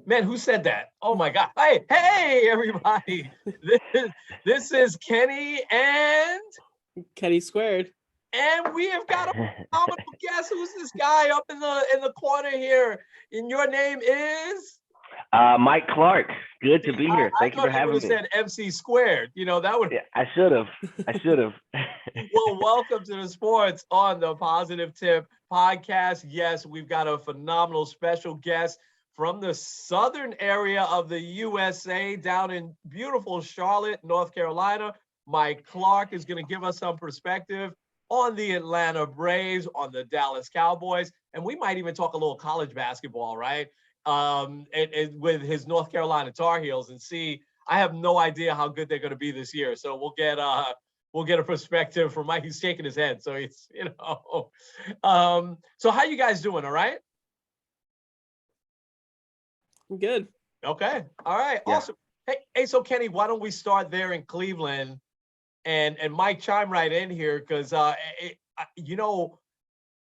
Man, who said that? Oh my God. Hey, everybody. This is Kenny Kenny squared. and we have got a phenomenal guest. Who's this guy up in the corner here? And your name is? Mike Clark. Good to See, be I, here. I Thank you for thought you would having have me. said MC squared. That would. Yeah, I should have. Well, welcome to the Sports on the Positive Tip podcast. Yes, we've got a phenomenal special guest from the southern area of the USA down in beautiful Charlotte, North Carolina. Mike Clark is going to give us some perspective on the Atlanta Braves, on the Dallas Cowboys, and we might even talk a little college basketball, right? And with his North Carolina Tar Heels and see. I have no idea how good they're going to be this year, so we'll get a perspective from Mike. He's shaking his head, so he's. So how you guys doing? All right? I'm good. Okay. All right. Yeah. Awesome. Hey. So Kenny, why don't we start there in Cleveland, and Mike chime right in here because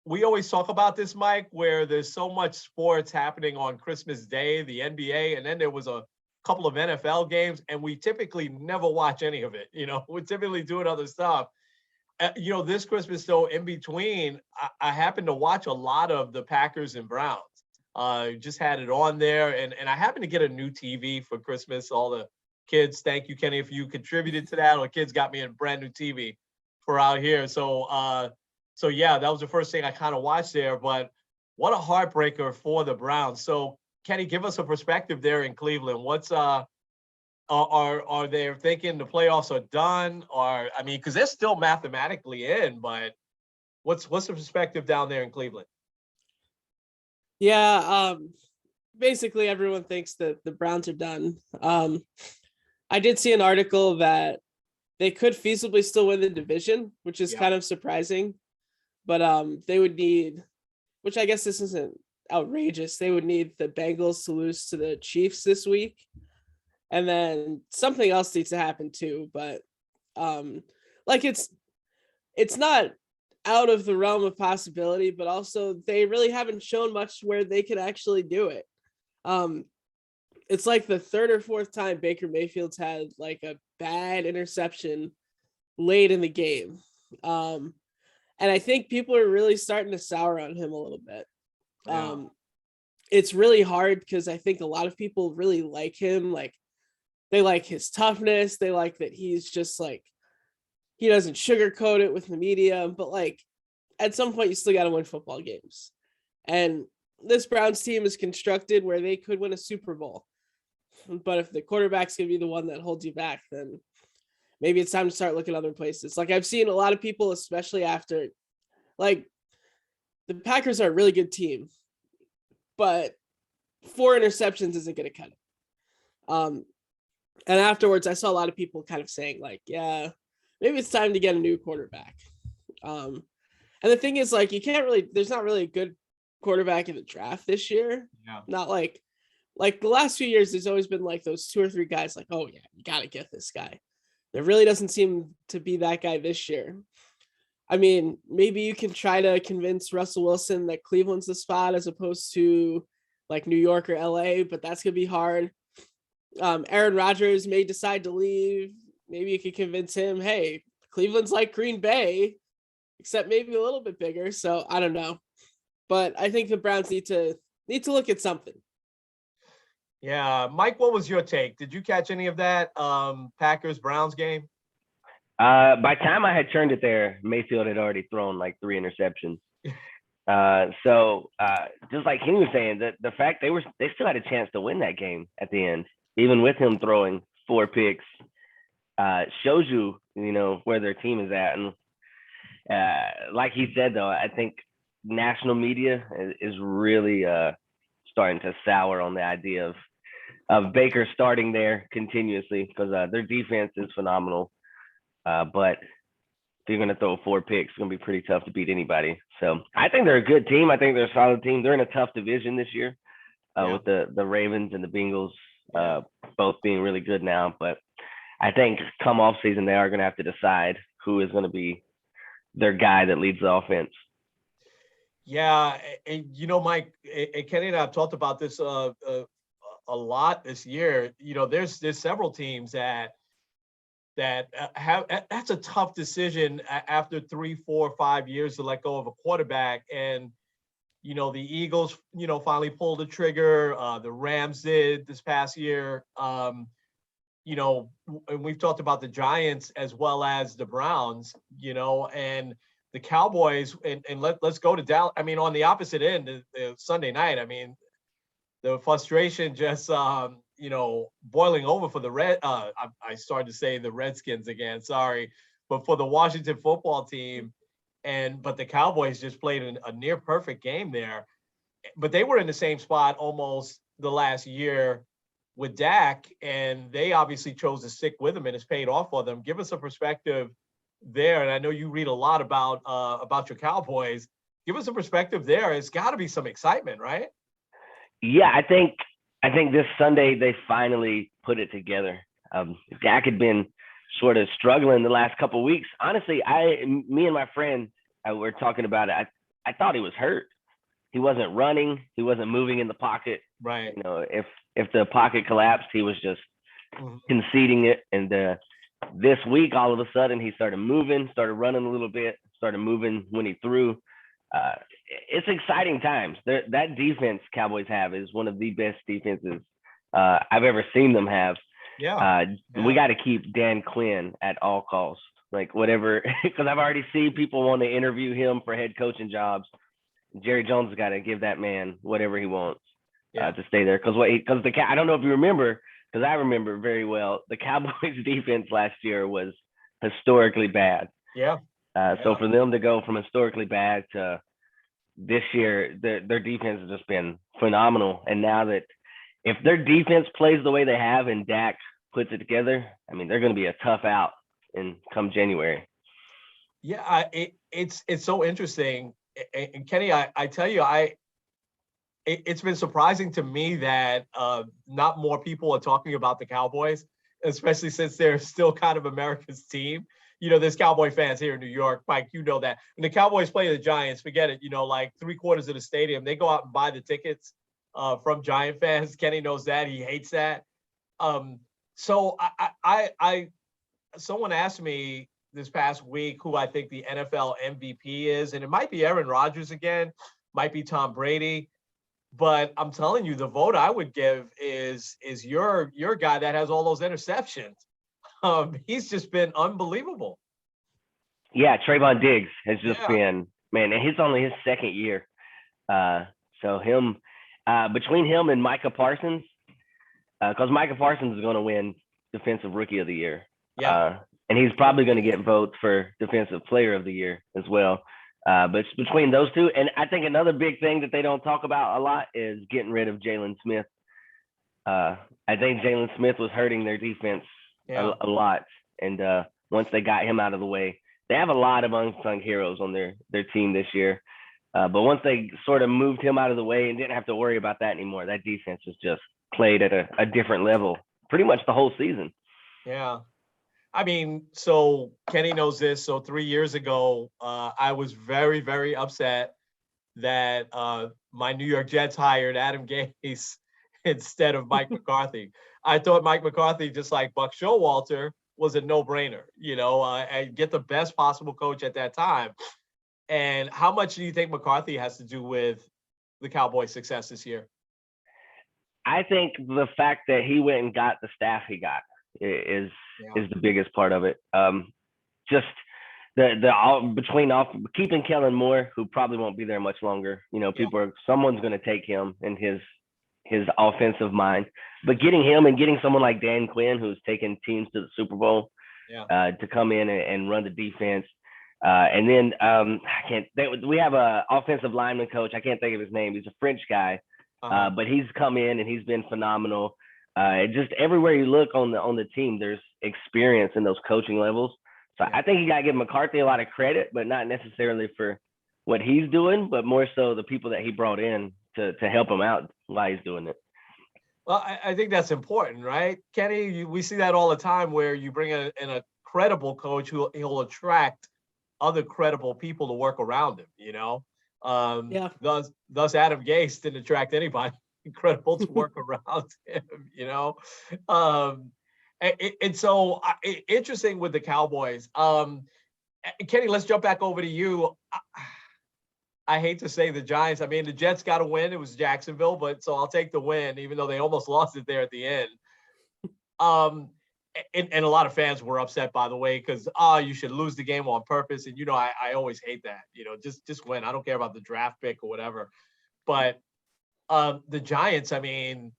we always talk about this, Mike, where there's so much sports happening on Christmas Day, the NBA, and then there was a couple of NFL games, and we typically never watch any of it. We're typically doing other stuff. This Christmas, though, in between, I happened to watch a lot of the Packers and Browns. Just had it on there, and I happened to get a new TV for Christmas. All the kids, thank you, Kenny, if you contributed to that. Or the kids got me a brand new TV for out here. So yeah, that was the first thing I kind of watched there. But what a heartbreaker for the Browns. So Kenny, give us a perspective there in Cleveland. What's are they thinking the playoffs are done? Or because they're still mathematically in, but what's the perspective down there in Cleveland? Yeah, basically everyone thinks that the Browns are done. I did see an article that they could feasibly still win the division, which is kind of surprising. But they would need, which I guess this isn't outrageous, they would need the Bengals to lose to the Chiefs this week. And then something else needs to happen too. But it's not out of the realm of possibility, but also they really haven't shown much where they could actually do it. It's like the third or fourth time Baker Mayfield's had like a bad interception late in the game. And I think people are really starting to sour on him a little bit. Yeah. It's really hard because I think a lot of people really like him. Like they like his toughness. They like that he's just like, he doesn't sugarcoat it with the media, but like at some point you still got to win football games. And this Browns team is constructed where they could win a Super Bowl. But if the quarterback's going to be the one that holds you back, then maybe it's time to start looking other places. Like I've seen a lot of people, especially after, like, the Packers are a really good team, but 4 interceptions isn't going to cut it. And afterwards, I saw a lot of people kind of saying, like, yeah, maybe it's time to get a new quarterback. And the thing is, like, there's not really a good quarterback in the draft this year. Yeah. Not like the last few years, there's always been like those 2 or 3 guys like, oh yeah, you got to get this guy. There really doesn't seem to be that guy this year. Maybe you can try to convince Russell Wilson that Cleveland's the spot as opposed to like New York or LA, but that's going to be hard. Aaron Rodgers may decide to leave. Maybe you could convince him, hey, Cleveland's like Green Bay, except maybe a little bit bigger. So I don't know. But I think the Browns need to look at something. Yeah. Mike, what was your take? Did you catch any of that Packers-Browns game? By the time I had turned it there, Mayfield had already thrown like 3 interceptions. So just like he was saying, the fact they still had a chance to win that game at the end, even with him throwing 4 picks, shows you where their team is at. And like he said, though, I think national media is really starting to sour on the idea of Baker starting there continuously because their defense is phenomenal. But if you're going to throw 4 picks, it's going to be pretty tough to beat anybody. So I think they're a good team. I think they're a solid team. They're in a tough division this year with the Ravens and the Bengals both being really good now. But I think come off season, they are going to have to decide who is going to be their guy that leads the offense. Yeah. And, Mike, and Kenny and I have talked about this a a lot this year. There's several teams that have that's a tough decision after 3, 4, 5 years to let go of a quarterback. And the Eagles, finally pulled the trigger. The Rams did this past year. And we've talked about the Giants as well as the Browns, and the Cowboys. And let's go to Dallas. I mean, on the opposite end, the Sunday night, I mean, the frustration just, boiling over for the I started to say the Redskins again, sorry, but for the Washington football team. But the Cowboys just played a near perfect game there. But they were in the same spot almost the last year with Dak, and they obviously chose to stick with him, and it's paid off for them. Give us a perspective there. And I know you read a lot about your Cowboys. Give us a perspective there. It's got to be some excitement, right? Yeah, I think this Sunday they finally put it together. Dak had been sort of struggling the last couple of weeks. Honestly, me and my friend were talking about it. I thought he was hurt. He wasn't running. He wasn't moving in the pocket. Right. If the pocket collapsed, he was just conceding it. And this week, all of a sudden, he started moving, started running a little bit, started moving when he threw. It's exciting times. That defense Cowboys have is one of the best defenses I've ever seen them have. Yeah. We got to keep Dan Quinn at all costs, like whatever, because I've already seen people want to interview him for head coaching jobs. Jerry Jones has got to give that man whatever he wants to stay there. Because I don't know if you remember, because I remember very well, the Cowboys defense last year was historically bad. Yeah. So for them to go from historically bad to this year, their defense has just been phenomenal. And now that if their defense plays the way they have and Dak puts it together, I mean, they're going to be a tough out come January. Yeah, it's so interesting. And Kenny, I tell you, it's been surprising to me that not more people are talking about the Cowboys, especially since they're still kind of America's team. There's Cowboy fans here in New York, Mike, that. When the Cowboys play the Giants, forget it, like 3/4 of the stadium, they go out and buy the tickets from Giant fans. Kenny knows that. He hates that. So someone asked me this past week who I think the NFL MVP is, and it might be Aaron Rodgers again, might be Tom Brady. But I'm telling you, the vote I would give is your guy that has all those interceptions. He's just been unbelievable. Yeah, Trayvon Diggs has just been, man, and it's only his second year. So between him and Micah Parsons, because Micah Parsons is going to win Defensive Rookie of the Year. Yeah. And he's probably going to get votes for Defensive Player of the Year as well. But between those two, and I think another big thing that they don't talk about a lot is getting rid of Jalen Smith. I think Jalen Smith was hurting their defense a lot. And once they got him out of the way, they have a lot of unsung heroes on their team this year. But once they sort of moved him out of the way and didn't have to worry about that anymore, that defense was just played at a different level pretty much the whole season. Yeah. I mean, so Kenny knows this. So 3 years ago, I was very, very upset that my New York Jets hired Adam Gase instead of Mike McCarthy. I thought Mike McCarthy, just like Buck Showalter, was a no-brainer, and get the best possible coach at that time. And how much do you think McCarthy has to do with the Cowboys' success this year? I think the fact that he went and got the staff he got is the biggest part of it. Just between keeping Kellen Moore, who probably won't be there much longer. Someone's going to take him and his offensive mind, but getting him and getting someone like Dan Quinn, who's taken teams to the Super Bowl, to come in and run the defense. And then we have a offensive lineman coach. I can't think of his name. He's a French guy, but he's come in and he's been phenomenal. Just everywhere you look on the team, there's experience in those coaching levels. So I think you got to give McCarthy a lot of credit, but not necessarily for what he's doing, but more so the people that he brought in to help him out while he's doing it. Well, I think that's important, right, Kenny? We see that all the time where you bring in a credible coach who he'll attract other credible people to work around him. Thus Adam Gase didn't attract anybody. incredible to work around him, and so interesting with the Cowboys. Kenny, let's jump back over to you. I hate to say the Giants. I mean, the Jets got to win. It was Jacksonville, but so I'll take the win, even though they almost lost it there at the end. And a lot of fans were upset, by the way, because you should lose the game on purpose. And I always hate that. Just win. I don't care about the draft pick or whatever. But the Giants, I mean,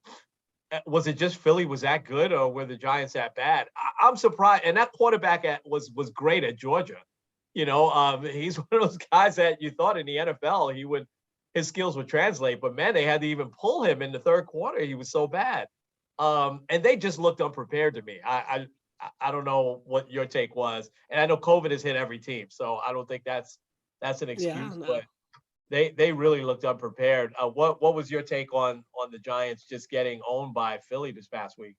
was it just Philly was that good, or were the Giants that bad? I'm surprised. And that quarterback was great at Georgia. He's one of those guys that you thought in the NFL his skills would translate, but man, they had to even pull him in the third quarter. He was so bad. And they just looked unprepared to me. I don't know what your take was. And I know COVID has hit every team, so I don't think that's an excuse, no. But they really looked unprepared. What was your take on the Giants just getting owned by Philly this past week?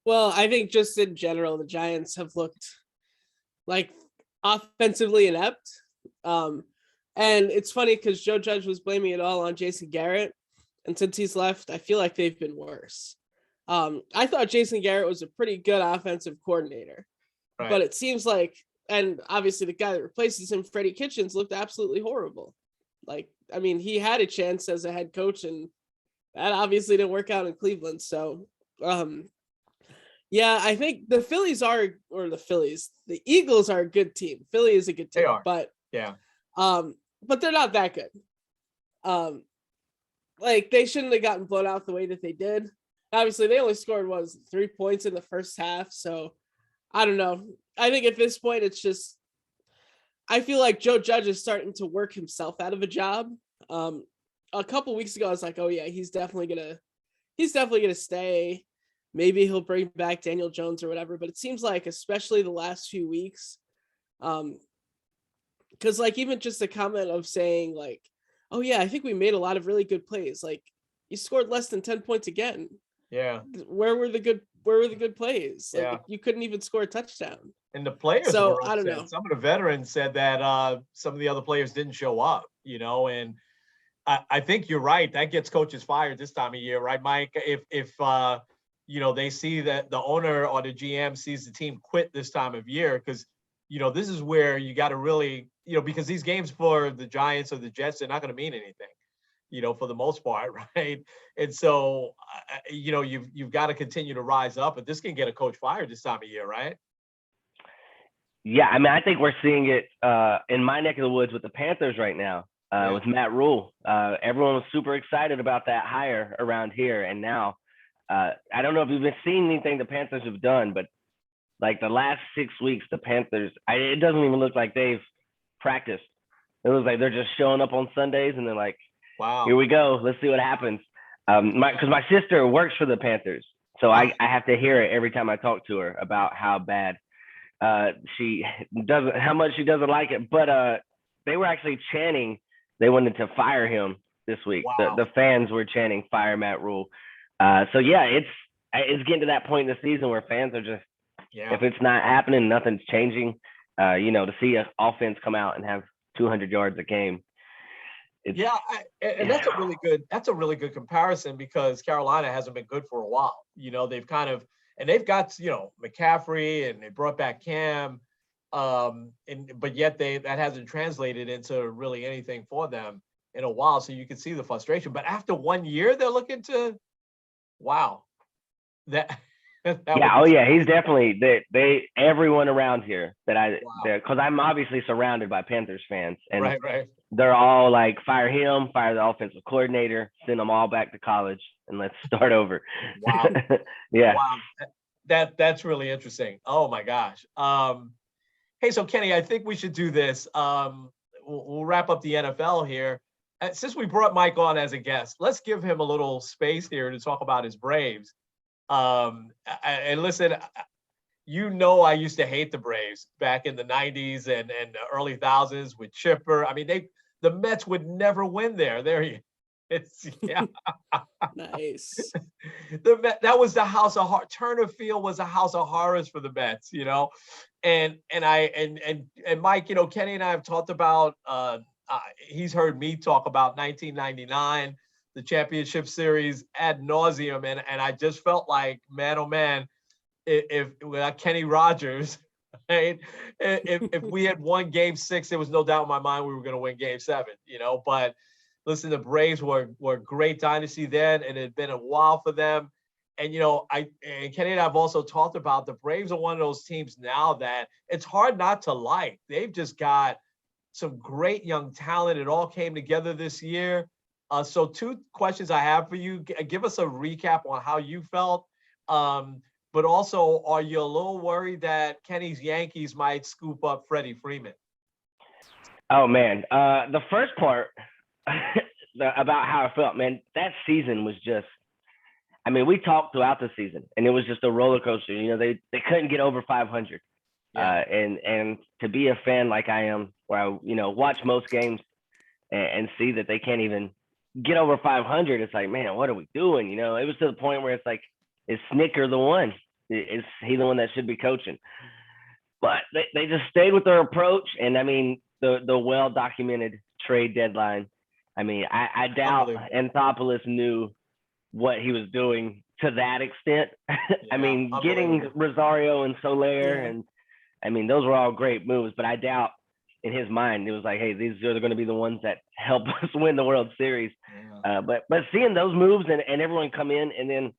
Well, I think just in general, the Giants have looked like offensively inept. And it's funny because Joe Judge was blaming it all on Jason Garrett. And since he's left, I feel like they've been worse. I thought Jason Garrett was a pretty good offensive coordinator, right. But it seems like, and obviously the guy that replaces him, Freddie Kitchens, looked absolutely horrible. Like, I mean, he had a chance as a head coach, and that obviously didn't work out in Cleveland. So, yeah, I think the Eagles are a good team. Philly is a good team, but they're not that good. Like, they shouldn't have gotten blown out the way that they did. Obviously, they only scored 3 points in the first half. So I don't know. I think at this point, it's just, I feel like Joe Judge is starting to work himself out of a job. A couple weeks ago, I was like, oh yeah, he's definitely gonna stay. Maybe he'll bring back Daniel Jones or whatever. But it seems like, especially the last few weeks, because like even just a comment of saying like, oh yeah, I think we made a lot of really good plays. Like, you scored less than 10 points again. Yeah. Where were the good plays? Like, you couldn't even score a touchdown. And the players so were upset. I don't know. Some of the veterans said that some of the other players didn't show up, and I think you're right. That gets coaches fired this time of year, right, Mike? If they see that the owner or the GM sees the team quit this time of year, because this is where you got to really, because these games for the Giants or the Jets, they're not going to mean anything, for the most part, right? And so, you've got to continue to rise up, but this can get a coach fired this time of year, right? Yeah, I mean, I think we're seeing it in my neck of the woods with the Panthers right now, with Matt Rule. Everyone was super excited about that hire around here, and now I don't know if you've been seeing anything the Panthers have done, but like the last 6 weeks, the Panthers, it doesn't even look like they've practiced. It looks like they're just showing up on Sundays and they're like, wow, here we go. Let's see what happens. Because my sister works for the Panthers. So I have to hear it every time I talk to her about how bad how much she doesn't like it. But they were actually chanting they wanted to fire him this week. Wow. The fans were chanting, fire Matt Rule. So yeah, it's getting to that point in the season where fans are just, if it's not happening, nothing's changing. To see an offense come out and have 200 yards a game. That's a really good comparison, because Carolina hasn't been good for a while. They've they've got McCaffrey, and they brought back Cam, but yet that hasn't translated into really anything for them in a while. So you can see the frustration. But after 1 year, they're looking to, wow, that. He's definitely everyone around here because I'm obviously surrounded by Panthers fans, and right. They're all like, fire him, fire the offensive coordinator, send them all back to college, and let's start over. Wow. Yeah. Wow. That's really interesting. Oh my gosh. Hey, so Kenny, I think we should do this. We'll wrap up the NFL here. Since we brought Mike on as a guest, let's give him a little space here to talk about his Braves. And listen, I used to hate the Braves back in the 90s and the early thousands with Chipper. I mean, the Mets would never win there. Nice. That was the house of horrors. Turner Field was a house of horrors for the Mets, and Mike, Kenny and I have talked about, he's heard me talk about 1999, the championship series ad nauseum. And I just felt like, man, oh man, if without Kenny Rogers, right? If we had won game 6, there was no doubt in my mind we were going to win game 7, but listen, the Braves were a great dynasty then, and it had been a while for them. And, and Kenny and I have also talked about the Braves are one of those teams now that it's hard not to like. They've just got some great young talent. It all came together this year. So 2 questions I have for you. Give us a recap on how you felt. But also, are you a little worried that Kenny's Yankees might scoop up Freddie Freeman? Oh, man. The first part about how I felt, man, that season was just, I mean, we talked throughout the season, and it was just a roller coaster. They couldn't get over 500. Yeah. And to be a fan like I am, where I, watch most games and see that they can't even get over 500, it's like, man, what are we doing? It was to the point where it's like, is Snicker the one? Is he the one that should be coaching? But they just stayed with their approach. And I mean, the well-documented trade deadline. I mean, I doubt Anthopoulos knew what he was doing to that extent. Yeah, I mean, getting Rosario and Soler, and I mean, those were all great moves, but I doubt in his mind, it was like, hey, these are going to be the ones that help us win the World Series. Yeah. But seeing those moves and everyone come in, and then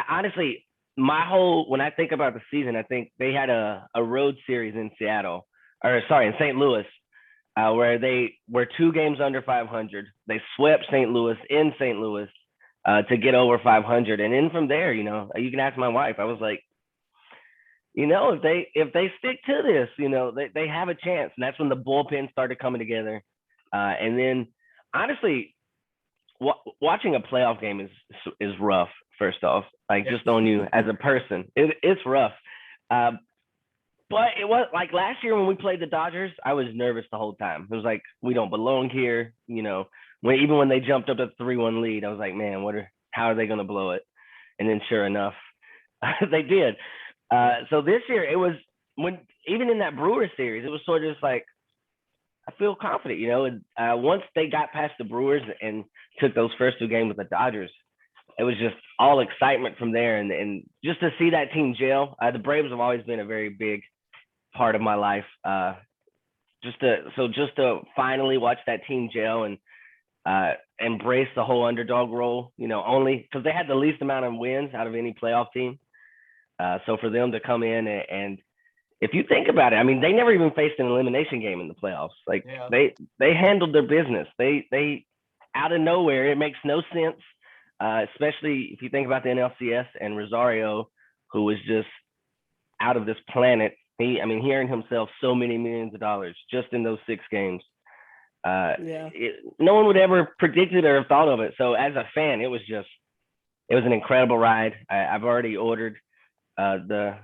honestly, when I think about the season, I think they had a road series in in St. Louis, where they were 2 games under 500. They swept St. Louis in St. Louis to get over 500. And then from there, you can ask my wife. I was like, if they stick to this, they have a chance. And that's when the bullpen started coming together. And then honestly, watching a playoff game is rough. First off, just on you as a person, it's rough. But it was like last year when we played the Dodgers, I was nervous the whole time. It was like, we don't belong here. Even when they jumped up to 3-1 lead, I was like, man, how are they going to blow it? And then sure enough, they did. So this year it was even in that Brewers series, it was sort of just like, I feel confident, and once they got past the Brewers and took those first 2 games with the Dodgers, it was just all excitement from there. And just to see that team gel, the Braves have always been a very big part of my life. Just to finally watch that team gel and embrace the whole underdog role, only because they had the least amount of wins out of any playoff team. So for them to come in and if you think about it, I mean, they never even faced an elimination game in the playoffs. They handled their business. They out of nowhere, it makes no sense. Especially if you think about the NLCS and Rosario, who was just out of this planet. He earned himself so many millions of dollars just in those 6 games. No one would ever predict it or have thought of it. So as a fan, it was an incredible ride. I've already ordered the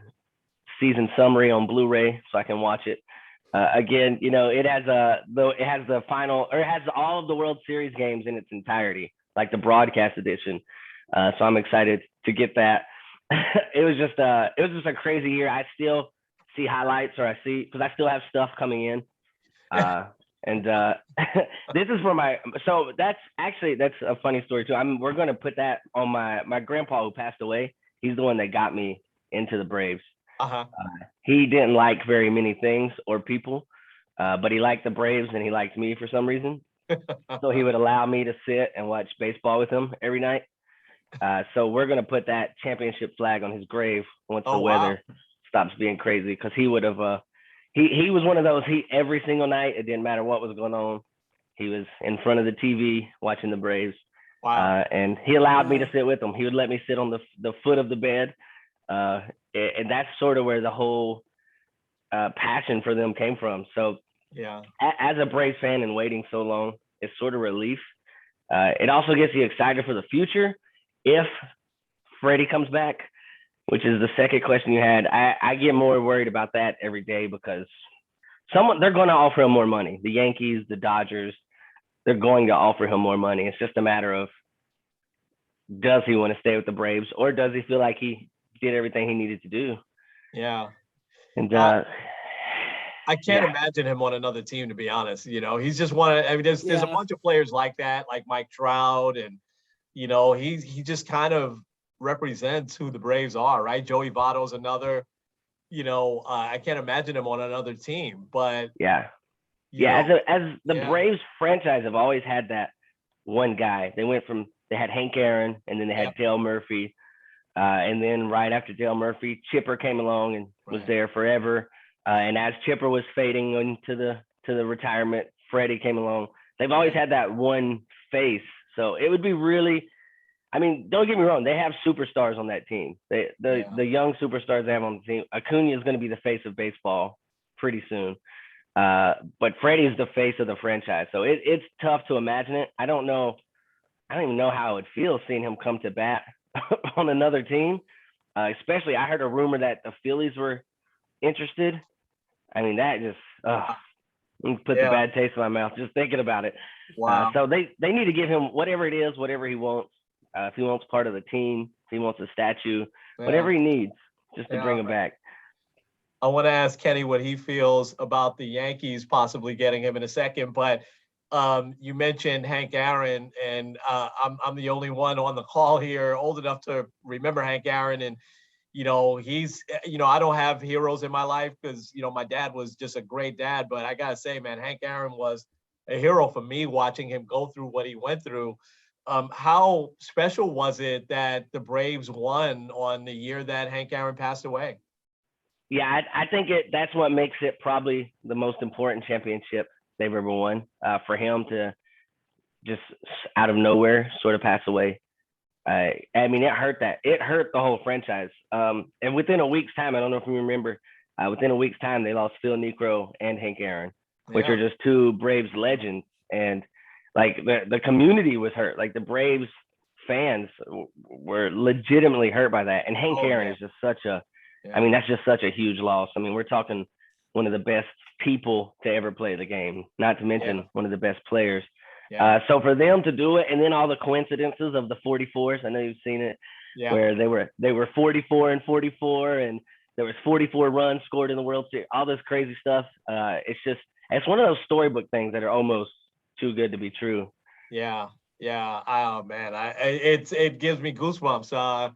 season summary on Blu-ray so I can watch it. Again, it has the final, or it has all of the World Series games in its entirety, like the broadcast edition. So I'm excited to get that. It was just a crazy year. I still see highlights, because I still have stuff coming in. And this is for so that's a funny story too. We're going to put that on my grandpa who passed away. He's the one that got me into the Braves. He didn't like very many things or people, but he liked the Braves and he liked me for some reason. So he would allow me to sit and watch baseball with him every night. So we're going to put that championship flag on his grave once the weather stops being crazy, because he would have he was one of those, every single night, it didn't matter what was going on, he was in front of the TV watching the Braves. And he allowed me to sit with him. He would let me sit on the foot of the bed, and that's sort of where the whole passion for them came from. So as a Braves fan and waiting so long, it's sort of relief. It also gets you excited for the future if Freddie comes back, which is the second question you had. I get more worried about that every day, because they're going to offer him more money. The Yankees, the Dodgers, they're going to offer him more money. It's just a matter of, does he want to stay with the Braves, or does he feel like he did everything he needed to do? Yeah. And I can't imagine him on another team, to be honest. He's just one of, there's a bunch of players like that, like Mike Trout and he just kind of represents who the Braves are, right? Joey Votto's another, I can't imagine him on another team, but Yeah. you Yeah. know, As the yeah, Braves franchise have always had that one guy. They had Hank Aaron, and then they had yep, Dale Murphy. And then right after Dale Murphy, Chipper came along and was right, there forever. And as Chipper was fading into the retirement, Freddie came along. They've always yeah, had that one face. So it would be really, I mean, don't get me wrong, they have superstars on that team. yeah, The young superstars they have on the team. Acuna is going to be the face of baseball pretty soon. But Freddie's the face of the franchise. So it's tough to imagine it. I don't know. I don't even know how it would feel seeing him come to bat on another team. Especially, I heard a rumor that the Phillies were interested. I mean, that just puts a yeah, bad taste in my mouth just thinking about it. wow, So they need to give him whatever it is, whatever he wants. If he wants part of the team, if he wants a statue, yeah, whatever he needs, just to bring yeah. him back. I want to ask Kenny what he feels about the Yankees possibly getting him in a second, but you mentioned Hank Aaron, and I'm the only one on the call here old enough to remember Hank Aaron, and he's I don't have heroes in my life because my dad was just a great dad, but I gotta say, man, Hank Aaron was a hero for me watching him go through what he went through. How special was it that the Braves won on the year that Hank Aaron passed away? Yeah, I think that's what makes it probably the most important championship they've ever won. For him to just out of nowhere sort of pass away. I mean, it hurt the whole franchise. And within a week's time, I don't know if you remember, within a week's time, they lost Phil Niekro and Hank Aaron, which Yeah, are just two Braves legends. And like the community was hurt. Like the Braves fans were legitimately hurt by that. And Hank oh Aaron yeah, is just I yeah, mean, that's just such a huge loss. I mean, we're talking one of the best people to ever play the game, not to yeah, mention one of the best players. yeah, So for them to do it, and then all the coincidences of the 44s, I know you've seen it, yeah, where they were 44 and 44, and there was 44 runs scored in the World Series, all this crazy stuff. It's one of those storybook things that are almost too good to be true. yeah, yeah. Oh man, it gives me goosebumps.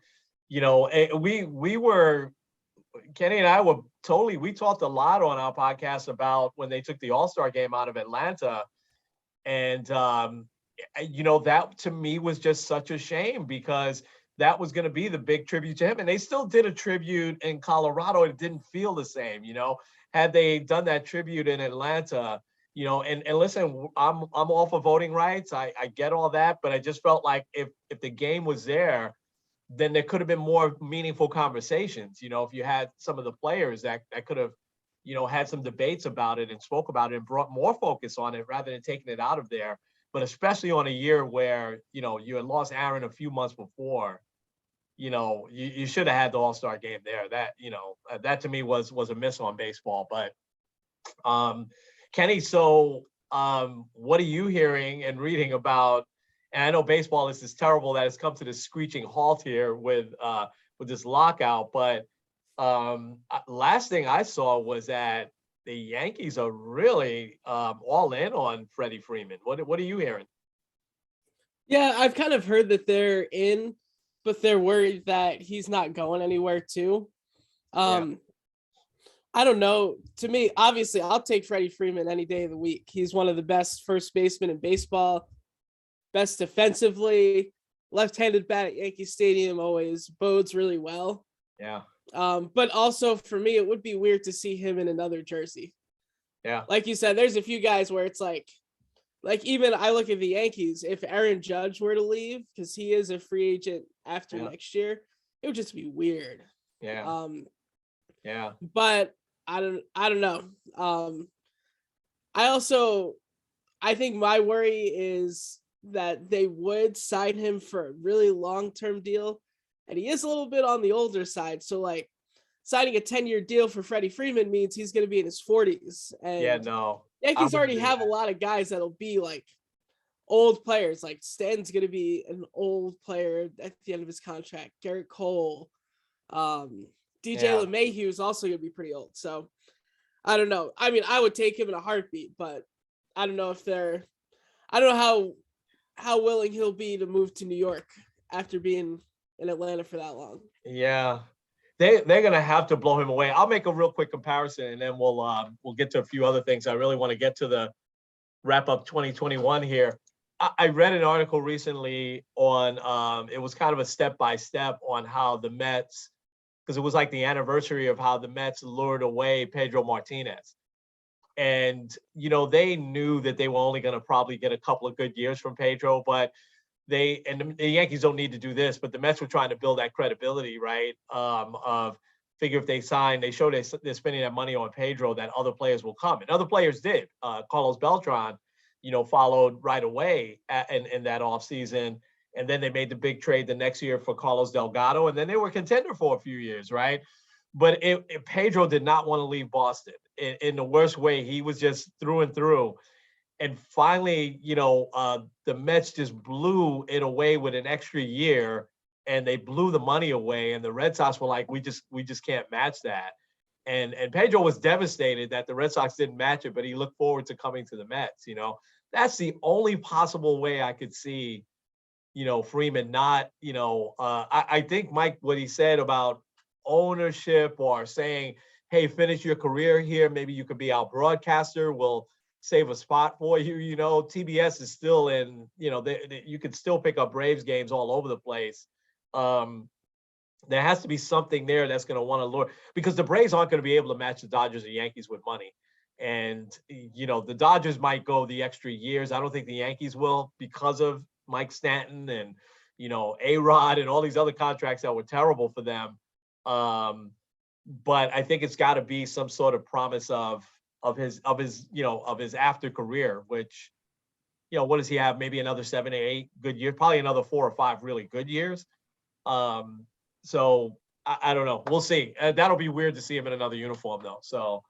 We were Kenny and I were we talked a lot on our podcast about when they took the All-Star game out of Atlanta. And, that to me was just such a shame because that was going to be the big tribute to him. And they still did a tribute in Colorado. It didn't feel the same, had they done that tribute in Atlanta, and listen, I'm all for voting rights. I get all that, but I just felt like if the game was there, then there could have been more meaningful conversations. If you had some of the players that could have, had some debates about it and spoke about it and brought more focus on it rather than taking it out of there. But especially on a year where, you had lost Aaron a few months before, you should have had the All-Star game there. That to me was a miss on baseball. But Kenny, so what are you hearing and reading about? And I know baseball is terrible that it's come to this screeching halt here with this lockout. But last thing I saw was that the Yankees are really all in on Freddie Freeman. What are you hearing? Yeah, I've kind of heard that they're in, but they're worried that he's not going anywhere too. Yeah, Um, I don't know. To me, obviously, I'll take Freddie Freeman any day of the week. He's one of the best first basemen in baseball, best defensively. Left-handed bat at Yankee Stadium always bodes really well. yeah, But also for me, it would be weird to see him in another jersey. yeah, Like you said, there's a few guys where it's like even I look at the Yankees, if Aaron Judge were to leave, because he is a free agent after yeah, next year, it would just be weird. yeah, yeah, But I don't know. I also I think my worry is that they would sign him for a really long-term deal. And he is a little bit on the older side. So like signing a 10-year deal for Freddie Freeman means he's going to be in his 40s. yeah. And No, I Yankees wouldn't already do have a that. lot of guys that'll be like old players. Like Stanton's going to be an old player at the end of his contract. Garrett Cole, DJ Yeah, LeMahieu is also going to be pretty old. So I don't know. I mean, I would take him in a heartbeat, but I don't know if they're. I don't know how willing he'll be to move to New York after being in Atlanta for that long. Yeah. They're gonna have to blow him away. I'll make a real quick comparison, and then we'll get to a few other things. I really want to get to the wrap up 2021 here. I read an article recently on it was kind of a step by step on how the Mets, because it was like the anniversary of how the Mets lured away Pedro Martinez. And they knew that they were only going to probably get a couple of good years from Pedro, but the Yankees don't need to do this, but the Mets were trying to build that credibility, right? Of figure if they sign, they show they're spending that money on Pedro, that other players will come, and other players did. Carlos Beltran, followed right away in that offseason. And then they made the big trade the next year for Carlos Delgado, and then they were contender for a few years, right? But Pedro did not want to leave Boston in the worst way. He was just through and through. And finally, the Mets just blew it away with an extra year, and they blew the money away. And the Red Sox were like, we just can't match that. And Pedro was devastated that the Red Sox didn't match it, but he looked forward to coming to the Mets. That's the only possible way I could see, Freeman not, I think Mike, what he said about ownership or saying, hey, finish your career here. Maybe you could be our broadcaster. We'll save a spot for you. TBS is still in, you could still pick up Braves games all over the place. There has to be something there that's going to want to lure, because the Braves aren't going to be able to match the Dodgers or Yankees with money. And, the Dodgers might go the extra years. I don't think the Yankees will, because of Mike Stanton and, A-Rod and all these other contracts that were terrible for them. But I think it's got to be some sort of promise of his after career, which, what does he have? Maybe another 7 or 8 good years, probably another 4 or 5 really good years. So I don't know. We'll see. That'll be weird to see him in another uniform though. So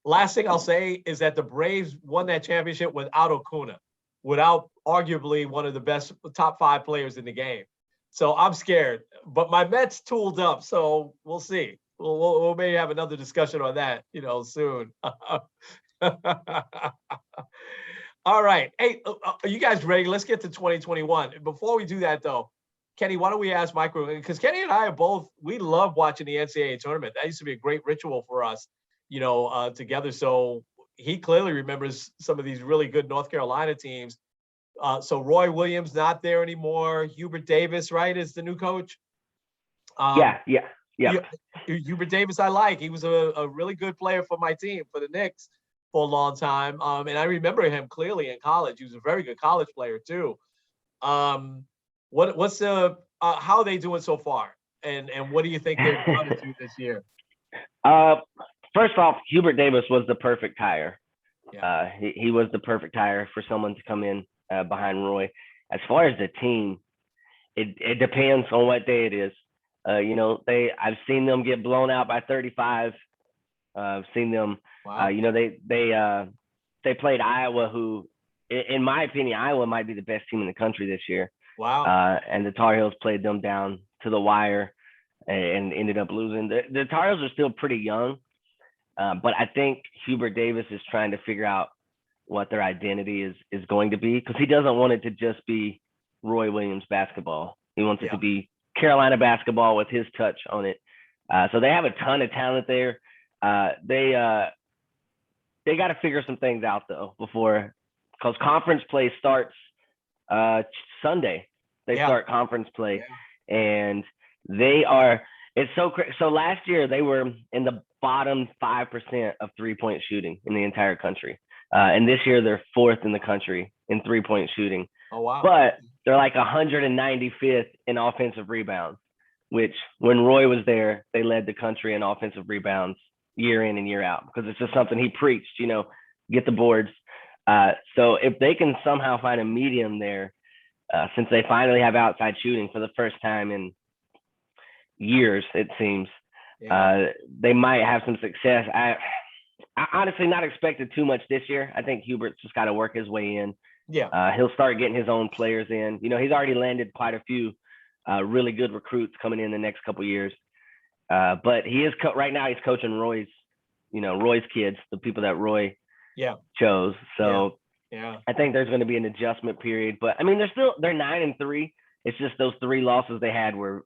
last thing I'll say is that the Braves won that championship without Acuna, without arguably one of the best top 5 players in the game. So I'm scared, but my Mets tooled up. So we'll see. We'll maybe have another discussion on that, soon. All right. Hey, are you guys ready? Let's get to 2021. Before we do that, though, Kenny, why don't we ask Michael? Because Kenny and I we love watching the NCAA tournament. That used to be a great ritual for us, together. So he clearly remembers some of these really good North Carolina teams. So Roy Williams not there anymore. Hubert Davis, right, is the new coach. Yeah. Hubert Davis, I like. He was a really good player for my team, for the Knicks, for a long time. And I remember him clearly in college. He was a very good college player too. What's how are they doing so far? And what do you think they're going to do this year? First off, Hubert Davis was the perfect hire. Yeah. He was the perfect hire for someone to come in behind Roy. As far as the team, it depends on what day it is. I've seen them get blown out by 35. I've seen them. Wow. They played Iowa, who, in my opinion, Iowa might be the best team in the country this year. Wow. And the Tar Heels played them down to the wire and ended up losing. The Tar Heels are still pretty young, but I think Hubert Davis is trying to figure out what their identity is going to be, because he doesn't want it to just be Roy Williams basketball. He wants it to be Carolina basketball with his touch on it. So they have a ton of talent there. They got to figure some things out though because conference play starts Sunday. They start conference play, and they are. It's so last year they were in the bottom 5% of 3-point shooting in the entire country, and this year they're 4th in the country in 3-point shooting. Oh wow! But they're like 195th in offensive rebounds, which when Roy was there, they led the country in offensive rebounds year in and year out, because it's just something he preached, get the boards. So if they can somehow find a medium there, since they finally have outside shooting for the first time in years, it seems, they might have some success. I honestly not expected too much this year. I think Hubert's just got to work his way in. Yeah. He'll start getting his own players in. He's already landed quite a few really good recruits coming in the next couple of years. But he is right now. He's coaching Roy's kids, the people that Roy chose. So Yeah. I think there's going to be an adjustment period, but I mean, they're 9-3. It's just those 3 losses they had were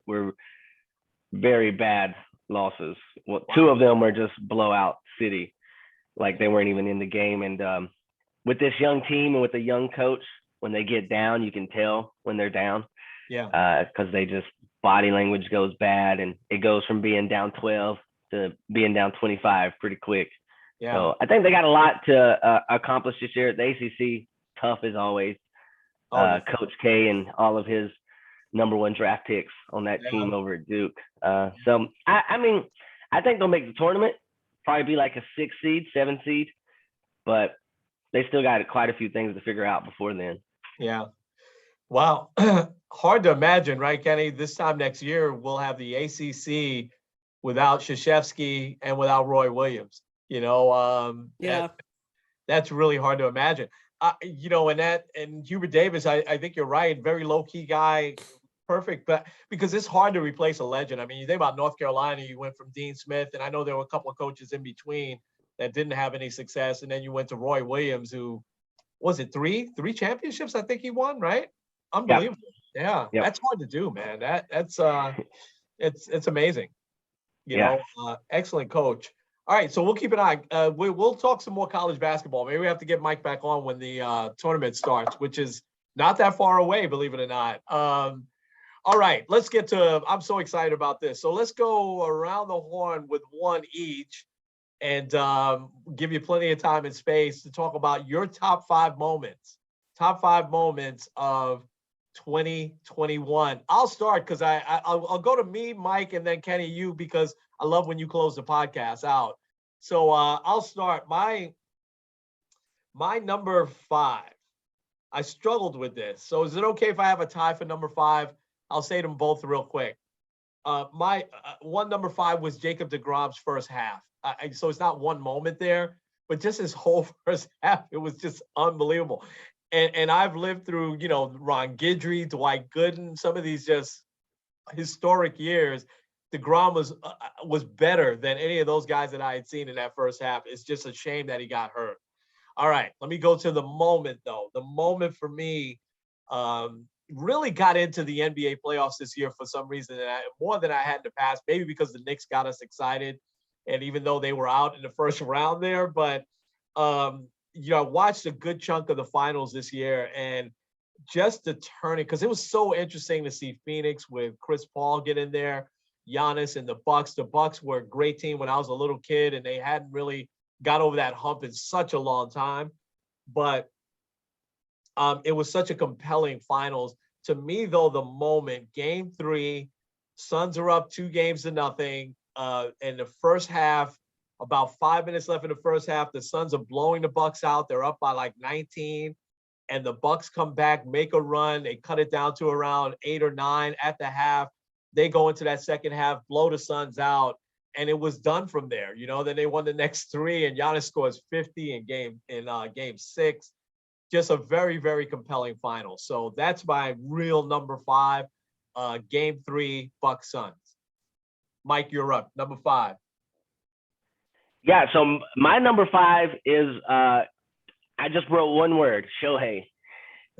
very bad losses. Well, 2 of them were just blowout city, like they weren't even in the game. And with this young team and with a young coach, when they get down, you can tell when they're down. Yeah. Because they just body language goes bad, and it goes from being down 12 to being down 25 pretty quick. Yeah. So I think they got a lot to accomplish this year at the ACC. Tough as always. Coach K and all of his number 1 draft picks on that team over at Duke. So I mean, I think they'll make the tournament. Probably be like a 6 seed, 7 seed, but they still got quite a few things to figure out before then. Yeah. Wow. Hard to imagine, right, Kenny? This time next year, we'll have the ACC without Krzyzewski and without Roy Williams. That's really hard to imagine. And Hubert Davis, I think you're right. Very low key guy, perfect, but because it's hard to replace a legend. I mean, you think about North Carolina, you went from Dean Smith, and I know there were a couple of coaches in between that didn't have any success, and then you went to Roy Williams, who was it three championships? I think he won, right? Unbelievable. Yeah, Yep. That's hard to do, man. That's it's amazing. Excellent coach. All right, so we'll keep an eye. We'll talk some more college basketball. Maybe we have to get Mike back on when the tournament starts, which is not that far away, believe it or not. All right, let's get to. I'm so excited about this. So let's go around the horn with one each, and give you plenty of time and space to talk about your top 5 moments. Top 5 moments of 2021. I'll start because I'll go to me, Mike, and then Kenny, you, because I love when you close the podcast out. So I'll start. My number 5. I struggled with this. So is it okay if I have a tie for number 5? I'll say them both real quick. My number 5 was Jacob deGrom's first half. So it's not one moment there, but just his whole first half, it was just unbelievable. And I've lived through, Ron Guidry, Dwight Gooden, some of these just historic years. DeGrom was better than any of those guys that I had seen in that first half. It's just a shame that he got hurt. All right, let me go to the moment, though. The moment for me really got into the NBA playoffs this year for some reason, more than I had in the past, maybe because the Knicks got us excited, and even though they were out in the first round there, but I watched a good chunk of the finals this year, and just the turning, because it was so interesting to see Phoenix with Chris Paul get in there, Giannis and the Bucks. The Bucks were a great team when I was a little kid, and they hadn't really got over that hump in such a long time. But it was such a compelling finals. To me, though, the moment, game 3, Suns are up 2-0. In the first half, about 5 minutes left in the first half, the Suns are blowing the Bucks out. They're up by like 19, and the Bucks come back, make a run. They cut it down to around 8 or 9 at the half. They go into that second half, blow the Suns out, and it was done from there. Then they won the next 3, and Giannis scores 50 in game 6. Just a very, very compelling final. So that's my real number 5, game 3, Bucks Suns. Mike, you're up. Number 5. Yeah, so my number 5 is I just wrote one word, Shohei.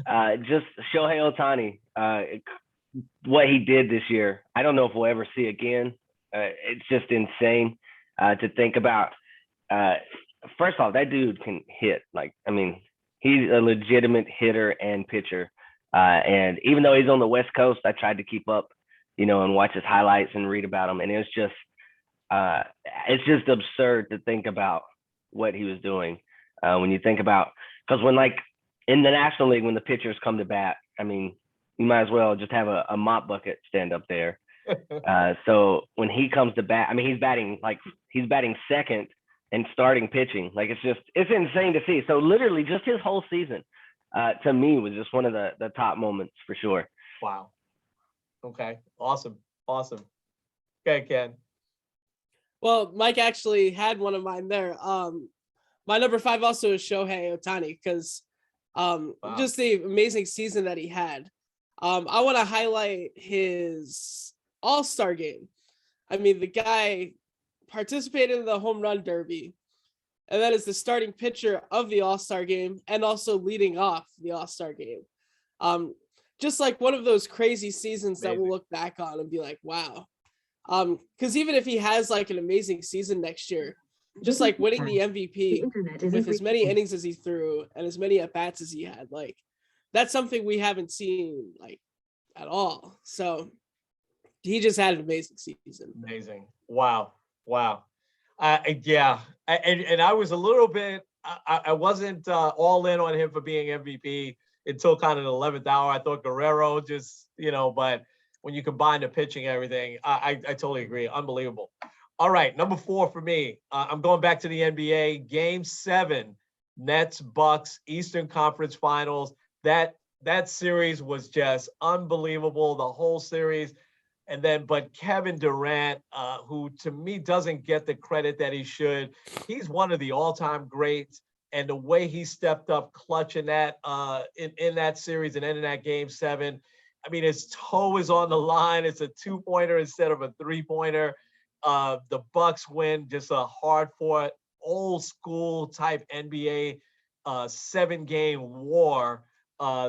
Just Shohei Otani. What he did this year, I don't know if we'll ever see again. It's just insane to think about. First off, that dude can hit. He's a legitimate hitter and pitcher. And even though he's on the West Coast, I tried to keep up, and watch his highlights and read about him. And it's just absurd to think about what he was doing. When you think about, because when in the National League, when the pitchers come to bat, you might as well just have a mop bucket stand up there. So when he comes to bat, he's batting second and starting pitching. It's insane to see. So literally just his whole season, to me, was just one of the top moments for sure. Wow. Okay. Awesome. Okay, Ken. Well, Mike actually had one of mine there. My number 5 also is Shohei Otani, because just the amazing season that he had. I want to highlight his All-Star game. The guy participated in the home run derby, and that is the starting pitcher of the All-Star game and also leading off the All-Star game. Just like one of those crazy seasons that we'll look back on and be like, wow. Because even if he has like an amazing season next year, just like winning the MVP with as many innings as he threw and as many at-bats as he had, like that's something we haven't seen like at all. So he just had an amazing season. Amazing. Wow. Yeah. And I was a little bit, I wasn't all in on him for being MVP until kind of the 11th hour. I thought Guerrero just, but when you combine the pitching and everything, I totally agree. Unbelievable. All right. Number 4 for me. I'm going back to the NBA. Game 7, Nets, Bucks, Eastern Conference Finals. That series was just unbelievable. The whole series. But Kevin Durant, who to me doesn't get the credit that he should, he's one of the all-time greats. And the way he stepped up, clutching that in that series and ending that Game 7, I mean, his toe is on the line. It's a 2-pointer instead of a 3-pointer. The Bucks win, just a hard-fought, old-school type NBA 7-game war.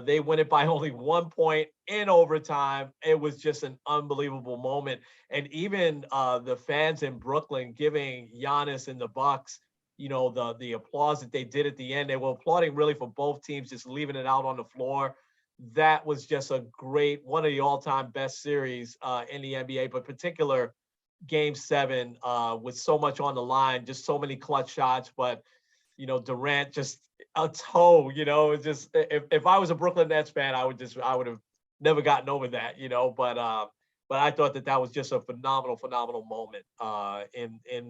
They win it by only 1 point in overtime. It was just an unbelievable moment. And even the fans in Brooklyn giving Giannis and the Bucks, the applause that they did at the end. They were applauding really for both teams, just leaving it out on the floor. That was just one of the all-time best series in the NBA, but particular Game 7 with so much on the line, just so many clutch shots. But, Durant just a toe, just if I was a Brooklyn Nets fan, I would have never gotten over that, but I thought that was just a phenomenal moment in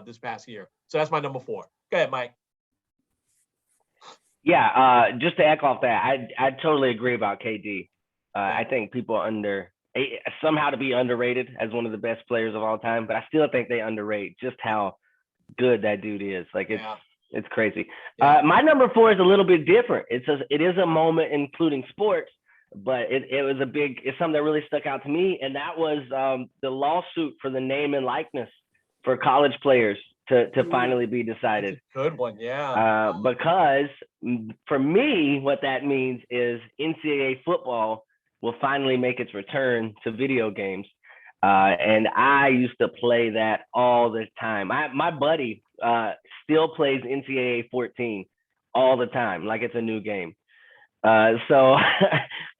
this past year. So that's my number 4. Go ahead, Mike. Yeah, just to echo off that, I totally agree about KD. I think people somehow to be underrated as one of the best players of all time, but I still think they underrate just how good that dude is. Like it's crazy. Yeah. My number 4 is a little bit different. It is a moment including sports, but it's something that really stuck out to me, and that was the lawsuit for the name and likeness for college players to finally be decided. That's a good one, yeah. Because for me, what that means is NCAA football will finally make its return to video games. And I used to play that all the time. My buddy still plays NCAA 14 all the time, like it's a new game. So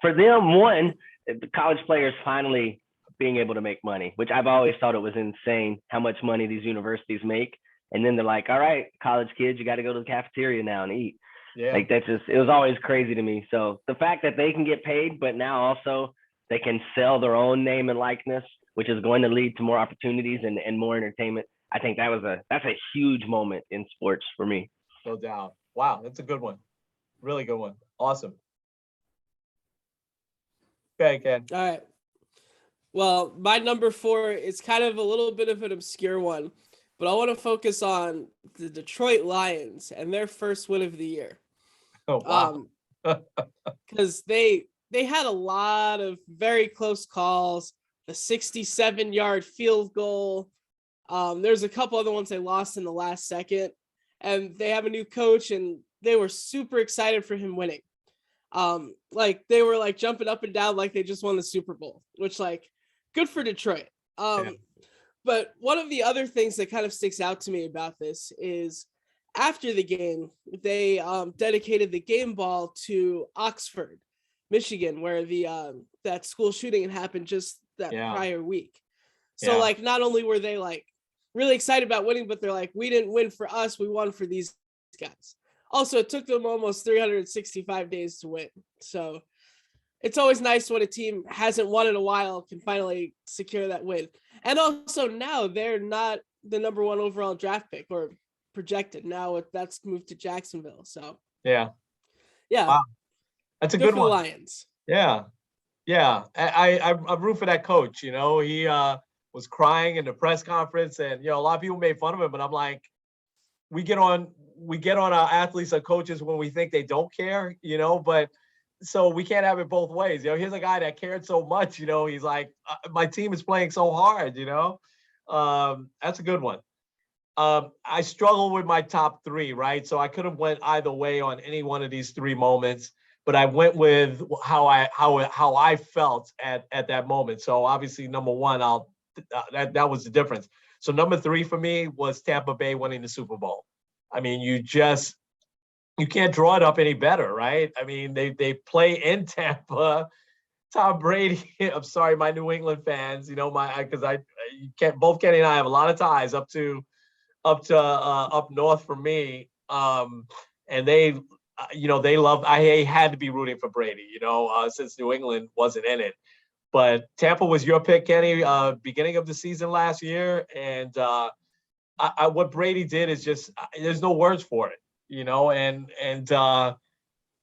for them, one, the college players finally being able to make money, which I've always thought it was insane how much money these universities make. And then they're like, all right, college kids, you got to go to the cafeteria now and eat. Yeah. Like it was always crazy to me. So the fact that they can get paid, but now also they can sell their own name and likeness, which is going to lead to more opportunities and more entertainment. I think that's a huge moment in sports for me. No doubt. Wow, that's a good one. Really good one. Awesome. Okay, Ken. All right. Well, my number 4 is kind of a little bit of an obscure one, but I want to focus on the Detroit Lions and their first win of the year. Oh, wow. Because they had a lot of very close calls, the 67-yard field goal. There's a couple other ones they lost in the last second, and they have a new coach, and they were super excited for him winning. Like they were like jumping up and down like they just won the Super Bowl, which like good for Detroit. Yeah. But one of the other things that kind of sticks out to me about this is after the game, they dedicated the game ball to Oxford, Michigan, where that school shooting had happened just that prior week. So like not only were they like really excited about winning, but they're like, we didn't win for us, we won for these guys. Also, it took them almost 365 days to win. So it's always nice when a team hasn't won in a while can finally secure that win. And also now they're not the number 1 overall draft pick or projected. Now that's moved to Jacksonville. So yeah. Wow. That's a good one. The Lions. Yeah. I root for that coach. He was crying in the press conference, and a lot of people made fun of him, but I'm like, we get on our athletes or coaches when we think they don't care, but so we can't have it both ways. Here's a guy that cared so much, he's like, my team is playing so hard, that's a good one. I struggle with my top three, right? So I could have went either way on any one of these three moments, but I went with how I felt at that moment. So obviously, number one, that was the difference. So number three for me was Tampa Bay winning the Super Bowl. I mean, you can't draw it up any better, right? I mean, they play in Tampa. Tom Brady. I'm sorry, my New England fans. You know, because both Kenny and I have a lot of ties up north for me. And they, they love. I had to be rooting for Brady. Since New England wasn't in it. But Tampa was your pick, Kenny, beginning of the season last year, and what Brady did is just there's no words for it,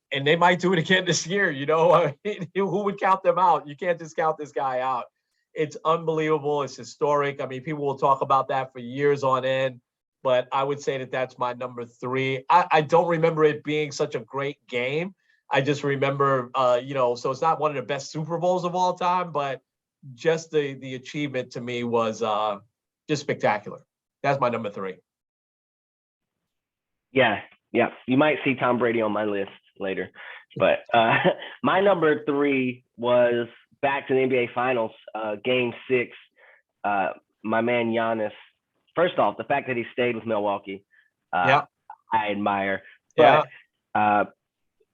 and they might do it again this year. Who would count them out? You can't just count this guy out. It's unbelievable. It's historic. I mean, people will talk about that for years on end, but I would say that that's my number three. I don't remember it being such a great game. I just remember, so it's not one of the best Super Bowls of all time, but just the achievement to me was just spectacular. That's my number three. Yeah. You might see Tom Brady on my list later, but my number three was back to the NBA Finals, Game 6. My man Giannis. First off, the fact that he stayed with Milwaukee, I admire. But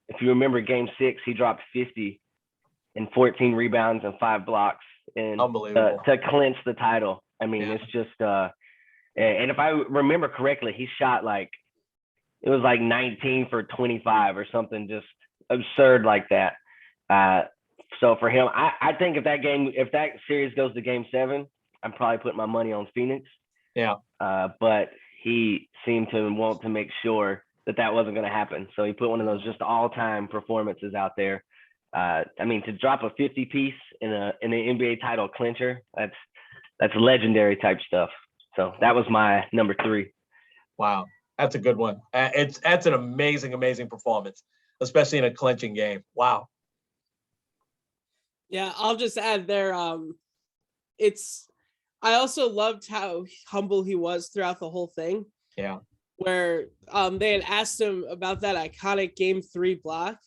if you remember Game 6, he dropped 50 and 14 rebounds and 5 blocks, and unbelievable to clinch the title. I mean, it's just and if I remember correctly, he shot it was 19 for 25 or something just absurd like that. So for him, I think if that series goes to Game 7, I'm probably putting my money on Phoenix. Yeah. But he seemed to want to make sure that wasn't going to happen. So he put one of those just all-time performances out there. I mean, to drop a 50 piece in an NBA title clincher, that's legendary type stuff. So that was my number three. Wow. That's a good one. That's an amazing, amazing performance, especially in a clinching game. Wow. Yeah, I'll just add there. I also loved how humble he was throughout the whole thing. Yeah. Where they had asked him about that iconic Game 3 block.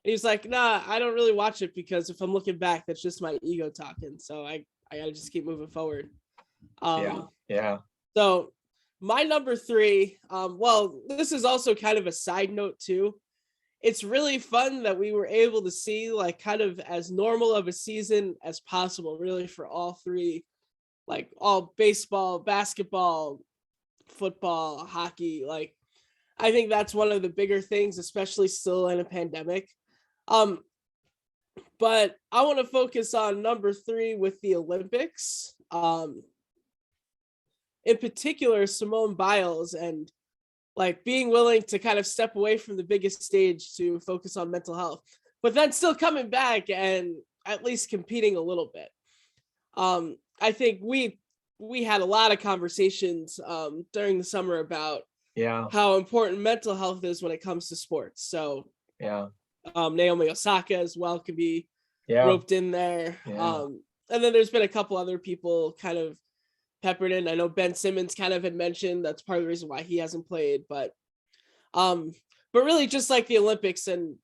And he's like, nah, I don't really watch it because if I'm looking back, that's just my ego talking. So I gotta just keep moving forward. Yeah. So my number three, well, this is also kind of a side note too. It's really fun that we were able to see kind of as normal of a season as possible, really, for all three, all baseball, basketball, football, hockey. I think that's one of the bigger things, especially still in a pandemic. But I want to focus on number three with the Olympics. In particular, Simone Biles, and being willing to kind of step away from the biggest stage to focus on mental health, but then still coming back and at least competing a little bit. I think we had a lot of conversations during the summer about how important mental health is when it comes to sports. So Naomi Osaka as well could be roped in there. And then there's been a couple other people kind of peppered in. I know Ben Simmons kind of had mentioned that's part of the reason why he hasn't played, but really just the Olympics and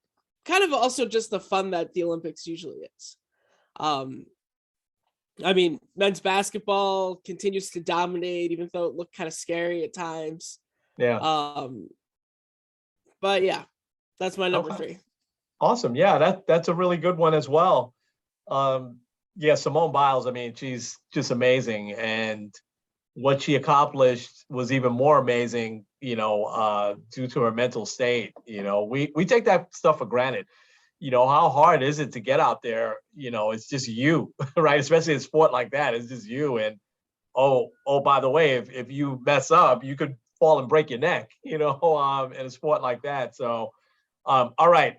kind of also just the fun that the Olympics usually is. I mean, men's basketball continues to dominate, even though it looked kind of scary at times. Yeah. But yeah, that's my number three. Awesome. Yeah, that's a really good one as well. Simone Biles, I mean, she's just amazing. And what she accomplished was even more amazing, due to her mental state. We take that stuff for granted. How hard is it to get out there? It's just you, right? Especially in a sport like that, it's just you. And, by the way, if you mess up, you could fall and break your neck, in a sport like that. So, all right.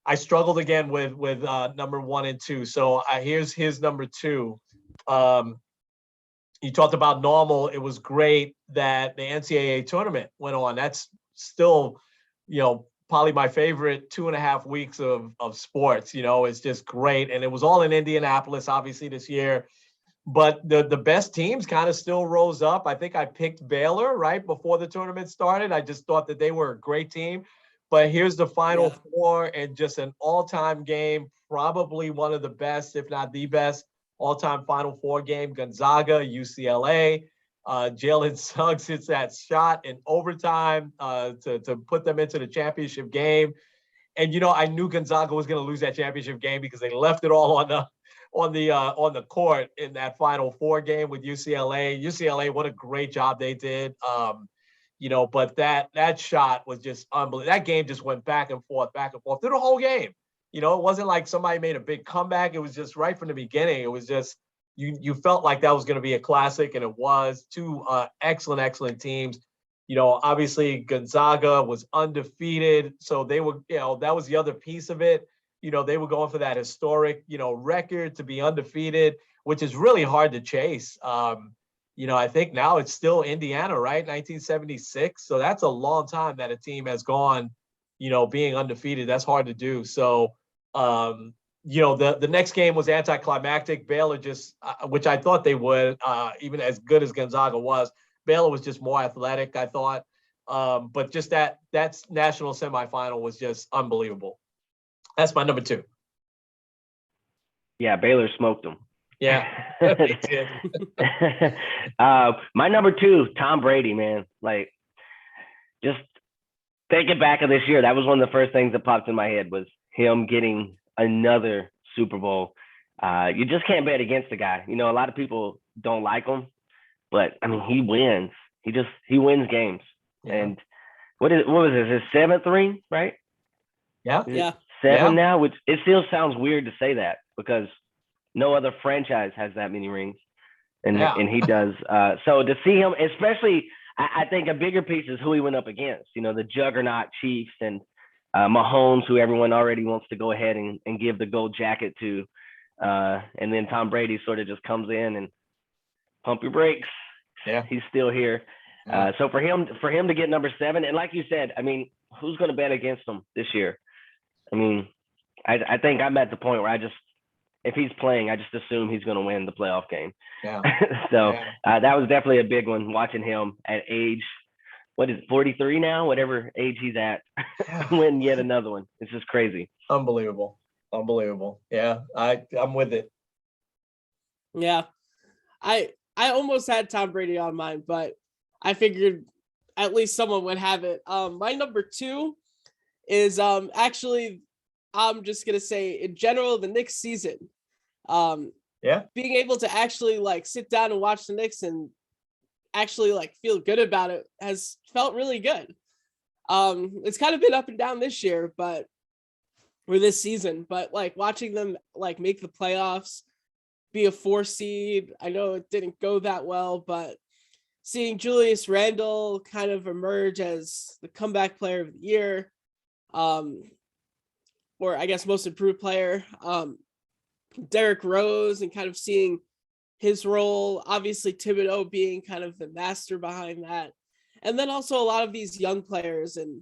I struggled again with number 1 and 2. So here's number 2. You talked about normal. It was great that the NCAA tournament went on. That's still, probably my favorite 2.5 weeks of sports. It's just great. And it was all in Indianapolis, obviously, this year. but the best teams kind of still rose up. I think I picked Baylor right before the tournament started. I just thought that they were a great team. But here's the Final Four, and just an all-time game, probably one of the best, if not the best, all-time Final Four game. Gonzaga, UCLA. Jalen Suggs hits that shot in overtime to put them into the championship game. And I knew Gonzaga was going to lose that championship game because they left it all on the court in that Final Four game with UCLA. UCLA, what a great job they did. But that shot was just unbelievable. That game just went back and forth through the whole game. It wasn't like somebody made a big comeback. It was just right from the beginning. It was just you felt like that was going to be a classic, and it was. Two excellent teams. Obviously Gonzaga was undefeated, so they were, that was the other piece of it. They were going for that historic, record to be undefeated, which is really hard to chase. I think now it's still Indiana, right? 1976. So that's a long time that a team has gone, being undefeated. That's hard to do. So, the next game was anticlimactic. Baylor just, which I thought they would, even as good as Gonzaga was. Baylor was just more athletic, I thought. But just that national semifinal was just unbelievable. That's my number 2. Yeah, Baylor smoked them. Yeah, they did. My number 2, Tom Brady, man. Like, just thinking back of this year, that was one of the first things that popped in my head was him getting another Super Bowl. You just can't bet against the guy. A lot of people don't like him, but I mean, he wins. He wins games. Yeah. And what was this? His 7th ring, right? Yeah. Yeah. 7 now, which it still sounds weird to say that because no other franchise has that many rings, and he does. So to see him, especially, I think a bigger piece is who he went up against. The juggernaut Chiefs and Mahomes, who everyone already wants to go ahead and give the gold jacket to, and then Tom Brady sort of just comes in and pump your brakes. Yeah, he's still here. Yeah. So for him to get number 7, and like you said, I mean, who's going to bet against him this year? I mean, I think I'm at the point where if he's playing, I just assume he's going to win the playoff game. Yeah. So that was definitely a big one, watching him at age, 43 now, whatever age he's at, win yet another one. It's just crazy. Unbelievable. Yeah, I'm with it. Yeah. I almost had Tom Brady on mine, but I figured at least someone would have it. My number 2 is actually, I'm just gonna say in general, the Knicks season. Being able to actually sit down and watch the Knicks and actually feel good about it has felt really good. It's kind of been up and down this year, but or this season, but watching them make the playoffs, be a 4 seed. I know it didn't go that well, but seeing Julius Randle kind of emerge as the comeback player of the year, or I guess most improved player, Derrick Rose, and kind of seeing his role, obviously Thibodeau being kind of the master behind that. And then also a lot of these young players and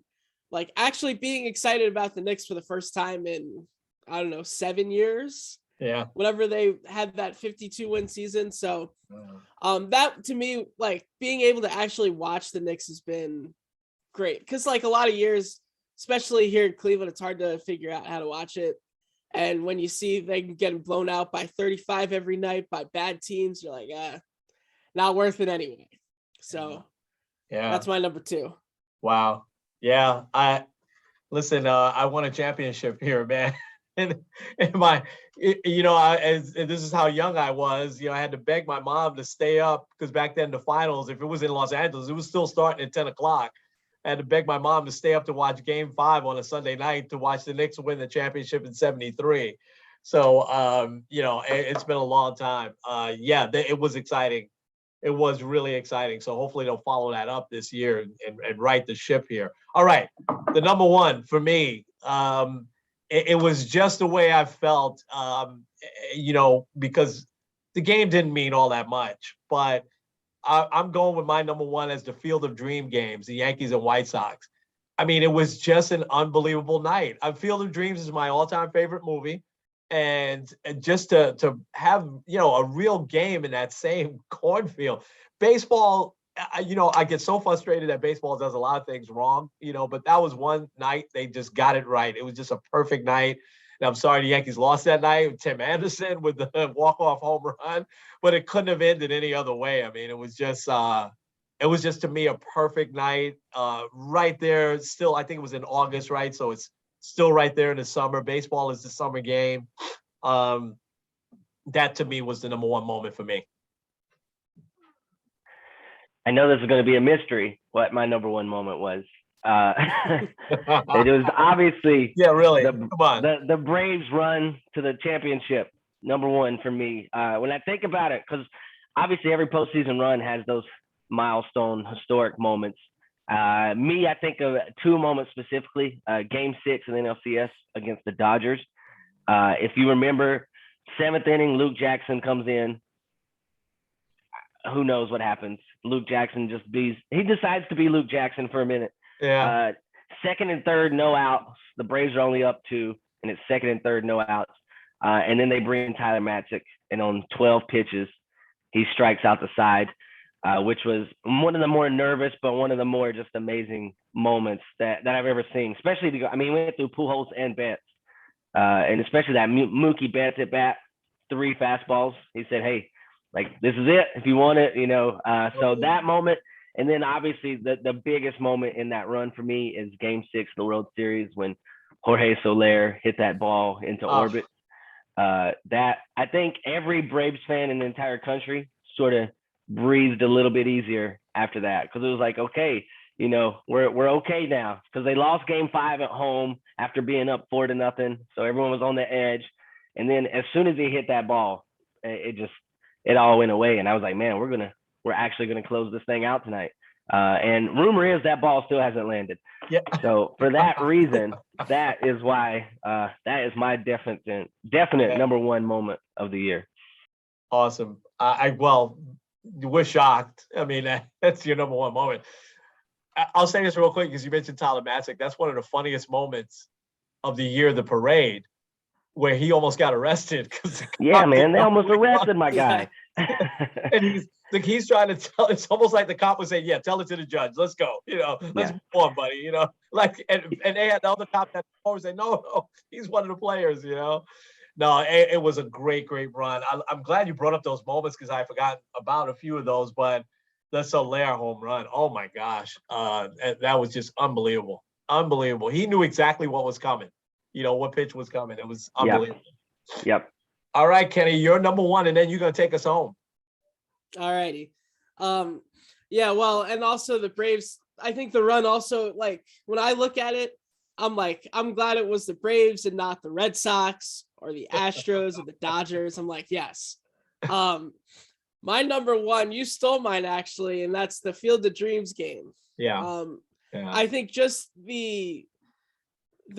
actually being excited about the Knicks for the first time in, 7 years. Yeah. Whenever they had that 52 win season. So that to me, being able to actually watch the Knicks has been great. Because a lot of years, especially here in Cleveland, it's hard to figure out how to watch it. And when you see they can get blown out by 35 every night by bad teams, you're like, not worth it anyway. So that's my number 2. Wow. Yeah. I won a championship here, man. And this is how young I was. I had to beg my mom to stay up because back then the finals, if it was in Los Angeles, it was still starting at 10 o'clock. I had to beg my mom to stay up to watch Game 5 on a Sunday night to watch the Knicks win the championship in '73. So, it's been a long time. It was exciting. It was really exciting. So hopefully they'll follow that up this year and right the ship here. All right. The number 1 for me, it was just the way I felt, because the game didn't mean all that much, but I'm going with my number 1 as the Field of Dream games, the Yankees and White Sox. I mean, it was just an unbelievable night. Field of Dreams is my all-time favorite movie. and just to have, a real game in that same cornfield. Baseball, I get so frustrated that baseball does a lot of things wrong, but that was one night they just got it right. It was just a perfect night. And I'm sorry the Yankees lost that night with Tim Anderson with the walk-off home run, but it couldn't have ended any other way. I mean, it was just to me a perfect night. Right there, still, I think it was in August, right? So it's still right there in the summer. Baseball is the summer game. That to me was the number one moment for me. I know this is going to be a mystery what my number one moment was. It was obviously really. Come on. The Braves run to the championship, number one for me. When I think about it, because obviously every postseason run has those milestone historic moments. I think of two moments specifically, Game 6 in the NLCS against the Dodgers. If you remember, 7th inning, Luke Jackson comes in. Who knows what happens? Luke Jackson he decides to be Luke Jackson for a minute. Yeah. Second and third, no outs. The Braves are only up 2, and it's second and third, no outs. And then they bring in Tyler Matzik, and on 12 pitches, he strikes out the side, which was one of the more nervous, but one of the more just amazing moments that I've ever seen. Especially we went through Pujols and Betts, and especially that Mookie Betts at bat, 3 fastballs. He said, "Hey, like, this is it if you want it," So that moment, and then obviously the biggest moment in that run for me is Game 6 of the World Series when Jorge Soler hit that ball into orbit. That I think every Braves fan in the entire country sort of breathed a little bit easier after that, because it was like, okay, we're okay now, because they lost Game 5 at home after being up 4-0, so everyone was on the edge, and then as soon as he hit that ball, it all went away, and I was like, man, we're actually gonna close this thing out tonight. And rumor is that ball still hasn't landed. Yeah. So for that reason, that is why that is my definite number one moment of the year. Awesome. We're shocked. I mean, that's your number one moment. I'll say this real quick because you mentioned Tyler Matzik. That's one of the funniest moments of the year, the parade, where he almost got arrested. Yeah, man, they almost arrested my guy. And he's trying to tell. It's almost like the cop would say, "Yeah, tell it to the judge. Let's go. Let's move on, buddy." And they had the other cop that always say, "No, he's one of the players." No, it was a great run. I'm glad you brought up those moments because I forgot about a few of those. But the Soler home run, oh my gosh, that was just unbelievable. Unbelievable. He knew exactly what was coming. What pitch was coming. It was unbelievable. Yep. All right, Kenny, you're number one, and then you're gonna take us home. All righty. Yeah, well, and also the Braves, I think the run also, like, when I look at it, I'm glad it was the Braves and not the Red Sox or the Astros or the Dodgers. I'm like, yes. My number one, you stole mine actually, and that's the Field of Dreams game. Yeah. I think just the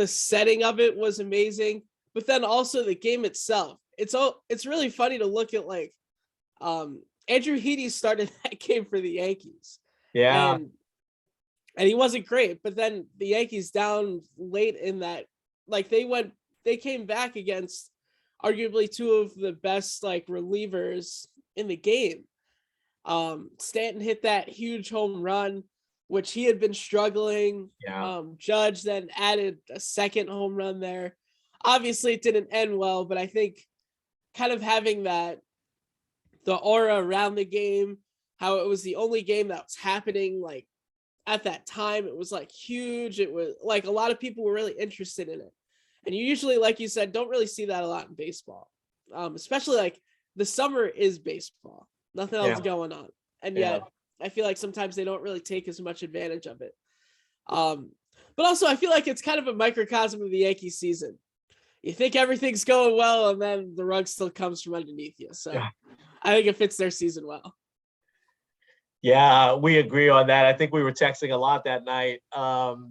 setting of it was amazing, but then also the game itself. It's really funny to look at, like, Andrew Heaney started that game for the Yankees. Yeah. And he wasn't great, but then the Yankees down late in that, like, they came back against arguably 2 of the best, like, relievers in the game. Stanton hit that huge home run, which he had been struggling. Yeah. Judge then added a second home run there. Obviously it didn't end well, but I think kind of having the aura around the game, how it was the only game that was happening, like, at that time, it was, like, huge. It was like a lot of people were really interested in it. And you usually, like you said, don't really see that a lot in baseball. Especially, like, the summer is baseball. Nothing else going on. And yet I feel like sometimes they don't really take as much advantage of it. But also I feel like it's kind of a microcosm of the Yankee season. You think everything's going well, and then the rug still comes from underneath you. So I think it fits their season well. Yeah, we agree on that. I think we were texting a lot that night.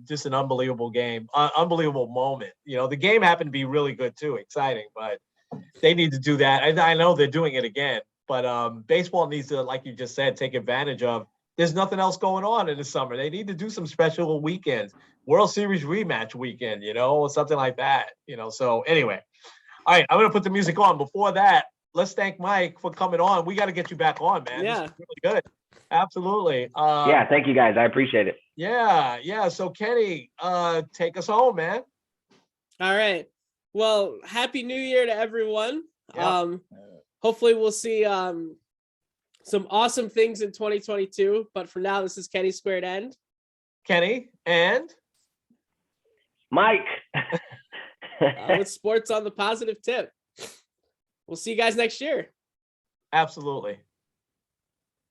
Just an unbelievable game, unbelievable moment. The game happened to be really good too, exciting, but they need to do that. I know they're doing it again, but baseball needs to, like you just said, take advantage of. There's nothing else going on in the summer. They need to do some special weekends, World Series rematch weekend, or something like that. So anyway, All right, I'm gonna put the music on. Before that, let's thank Mike for coming on. We got to get you back on, man. Yeah. This is really good. Absolutely. Yeah, thank you guys. I appreciate it. Yeah. So Kenny, take us home, man. All right. Well, happy New Year to everyone. Yeah. Hopefully we'll see some awesome things in 2022. But for now, this is Kenny Squared End. Kenny and Mike. With sports on the positive tip. We'll see you guys next year. absolutely.